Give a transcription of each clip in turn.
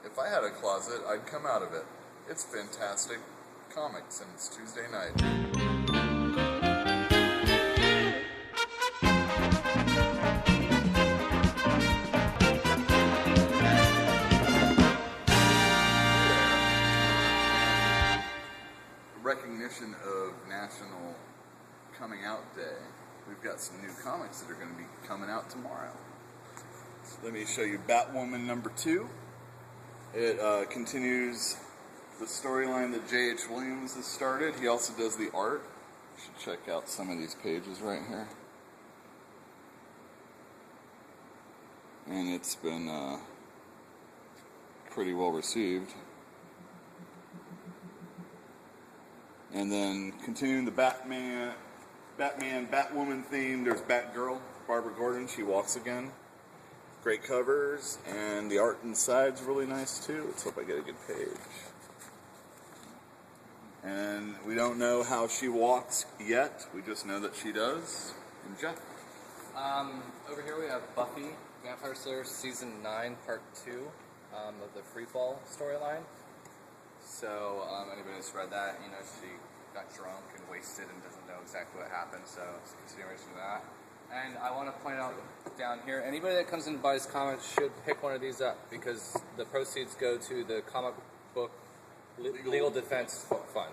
If I had a closet, I'd come out of it. It's fantastic comics, and it's Tuesday night. Recognition of National Coming Out Day, we've got some new comics that are going to be coming out tomorrow. Let me show you Batwoman #2. It continues the storyline that J.H. Williams has started. He also does the art. You should check out some of these pages right here. And it's been pretty well received. And then continuing the Batman, Batwoman theme, there's Batgirl, Barbara Gordon, she walks again. Great covers, and the art inside's really nice too. Let's hope I get a good page. And we don't know how she walks yet, we just know that she does. And Jeff? Over here we have Buffy, Vampire Slayer Season 9, Part 2 of the Freefall storyline. So, anybody who's read that, you know, she got drunk and wasted and doesn't know exactly what happened, so it's a continuation of that. And I want to point out down here, anybody that comes in and buys comics should pick one of these up, because the proceeds go to the comic book legal defense fund.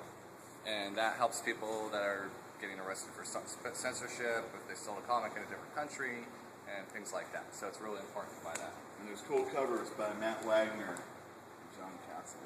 And that helps people that are getting arrested for censorship, if they sold a comic in a different country, and things like that. So it's really important to buy that. And there's cool covers by Matt Wagner and John Cassidy.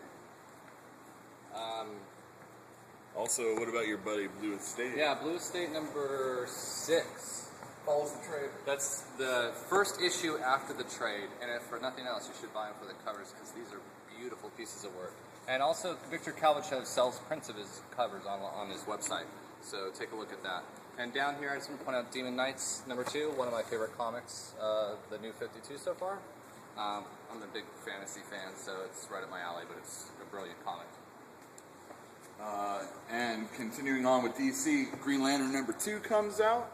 Also, what about your buddy Blue Estate? Yeah, Blue Estate #6. Follows the trade. That's the first issue after the trade, and if for nothing else, you should buy them for the covers, because these are beautiful pieces of work. And also, Victor Kalvachev sells prints of his covers on his website, so take a look at that. And down here, I just want to point out Demon Knights #2, one of my favorite comics, the new 52 so far. I'm a big fantasy fan, so it's right up my alley, but it's a brilliant comic. And continuing on with DC, Green Lantern #2 comes out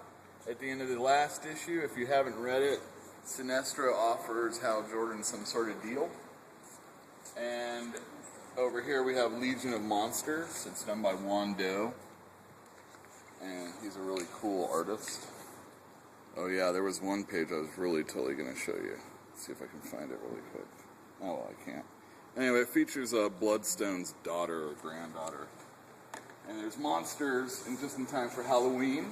at the end of the last issue. If you haven't read it, Sinestro offers Hal Jordan some sort of deal. And over here we have Legion of Monsters. It's done by Juan Doe. And he's a really cool artist. Oh yeah, there was one page I was really totally going to show you. Let's see if I can find it really quick. Oh, well, I can't. Anyway, it features Bloodstone's daughter or granddaughter. And there's monsters in just in time for Halloween.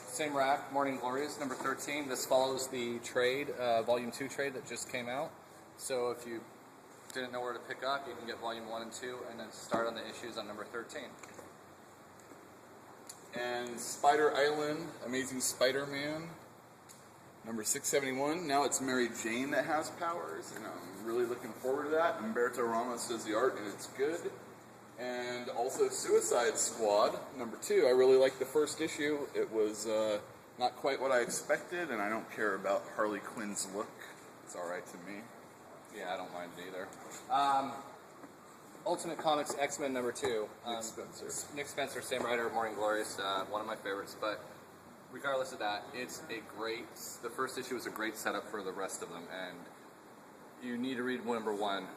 Same rack, Morning Glories #13. This follows the trade, Volume 2 trade that just came out. So if you didn't know where to pick up, you can get Volume 1 and 2 and then start on the issues on #13. And Spider Island, Amazing Spider-Man, #671. Now it's Mary Jane that has powers, and I'm really looking forward to that. Humberto Ramos does the art, and it's good. And also Suicide Squad, #2. I really liked the first issue. It was not quite what I expected, and I don't care about Harley Quinn's look. It's alright to me. Yeah, I don't mind it either. Ultimate Comics X-Men #2. Nick Spencer, same writer of Morning Glories, one of my favorites. But regardless of that, the first issue was a great setup for the rest of them, and you need to read #1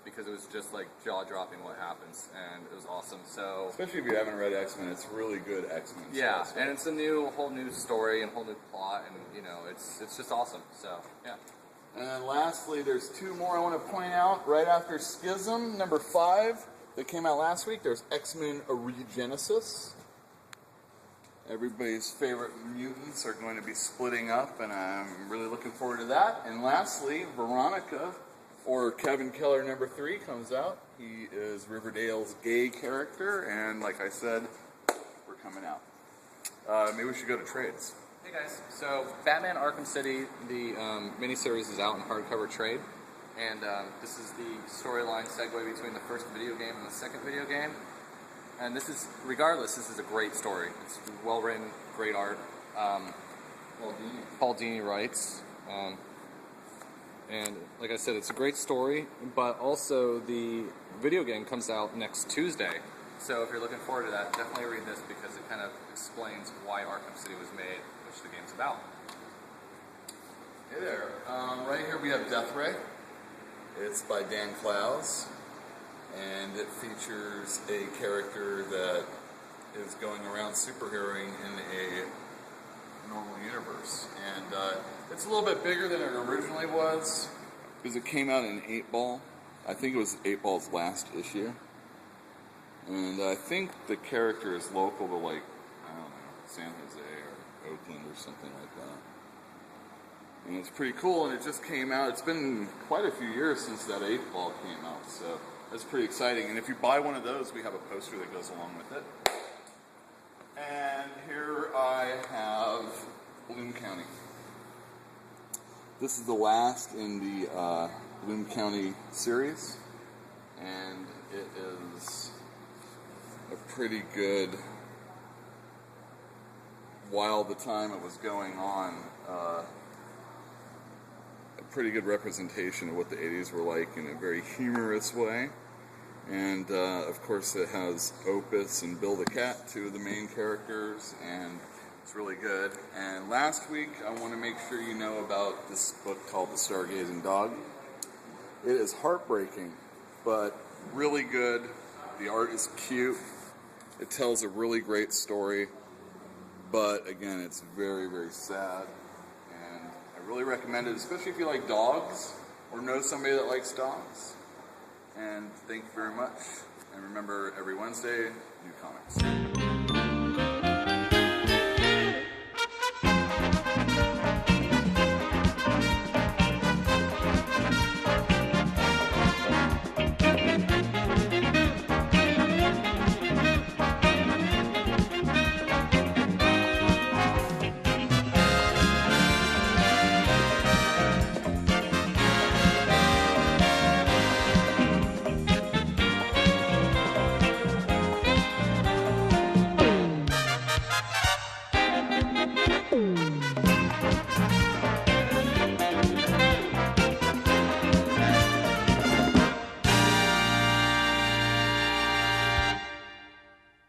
because it was just like jaw-dropping what happens, and it was awesome. So, especially if you haven't read X-Men, it's really good X-Men. Yeah, and it's a whole new story and whole new plot, and you know, it's just awesome. So, yeah. And then lastly, there's two more I want to point out. Right after Schism, #5, that came out last week, there's X-Men Regenesis. Everybody's favorite mutants are going to be splitting up, and I'm really looking forward to that. And lastly, Veronica, or Kevin Keller #3, comes out. He is Riverdale's gay character, and like I said, we're coming out. Maybe we should go to trades. Hey guys, so Batman Arkham City, the miniseries is out in hardcover trade, and this is the storyline segue between the first video game and the second video game. And this is a great story. It's well written, great art. Paul Dini writes. And like I said, it's a great story, but also the video game comes out next Tuesday. So if you're looking forward to that, definitely read this because it kind of explains why Arkham City was made, which the game's about. Hey there. Right here we have Death Ray. It's by Dan Clowes, and it features a character that is going around superheroing in a normal universe. And it's a little bit bigger than it originally was, because it came out in 8-Ball. I think it was 8-Ball's last issue. And I think the character is local to, like, I don't know, San Jose or Oakland or something like that. And it's pretty cool, and it just came out. It's been quite a few years since that 8-Ball came out, so that's pretty exciting. And if you buy one of those, we have a poster that goes along with it. And here I have Bloom County. This is the last in the Bloom County series, and it is a pretty good, while the time it was going on, a pretty good representation of what the 80s were like in a very humorous way. And of course it has Opus and Bill the Cat, two of the main characters, and it's really good. And last week I want to make sure you know about this book called The Stargazing Dog. It is heartbreaking, but really good. The art is cute. It tells a really great story, but again, it's very, very sad. And I really recommend it, especially if you like dogs or know somebody that likes dogs. And thank you very much. And remember, every Wednesday, new comics.